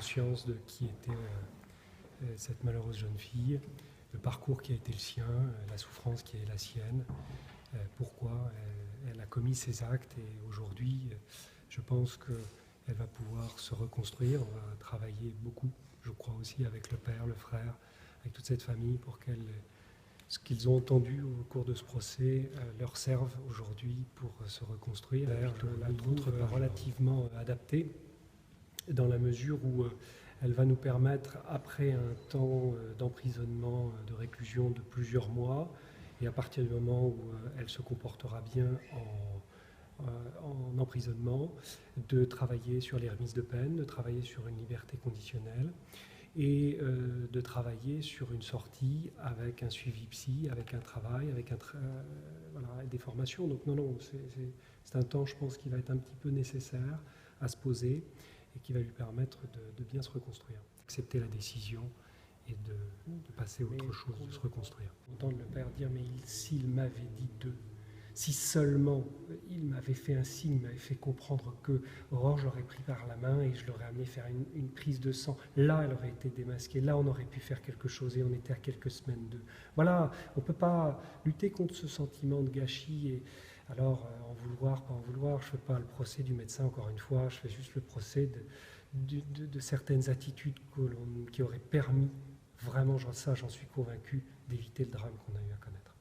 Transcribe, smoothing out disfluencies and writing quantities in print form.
conscience de qui était cette malheureuse jeune fille, le parcours qui a été le sien, la souffrance qui est la sienne, pourquoi elle a commis ces actes. Et aujourd'hui, je pense qu'elle va pouvoir se reconstruire. On va travailler beaucoup, je crois aussi, avec le père, le frère, avec toute cette famille pour ce qu'ils ont entendu au cours de ce procès leur serve aujourd'hui pour se reconstruire. La trouve relativement adaptée dans la mesure où elle va nous permettre, après un temps d'emprisonnement, de réclusion de plusieurs mois, et à partir du moment où elle se comportera bien en emprisonnement, de travailler sur les remises de peine, de travailler sur une liberté conditionnelle, et de travailler sur une sortie avec un suivi psy, avec un travail, avec voilà, des formations. Donc non, c'est un temps, je pense, qui va être un petit peu nécessaire à se poser et qui va lui permettre de bien se reconstruire. Accepter la décision et de passer à autre chose, de se reconstruire. Entendre le père dire, mais s'il m'avait dit si seulement il m'avait fait un signe, il m'avait fait comprendre que Aurore, je l'aurais pris par la main et je l'aurais amené faire une prise de sang. Là, elle aurait été démasquée. Là, on aurait pu faire quelque chose et on était à quelques semaines de... Voilà, on ne peut pas lutter contre ce sentiment de gâchis. Et alors, en vouloir, pas en vouloir, je ne fais pas le procès du médecin, encore une fois, je fais juste le procès de certaines attitudes qui auraient permis, vraiment, j'en suis convaincu, d'éviter le drame qu'on a eu à connaître.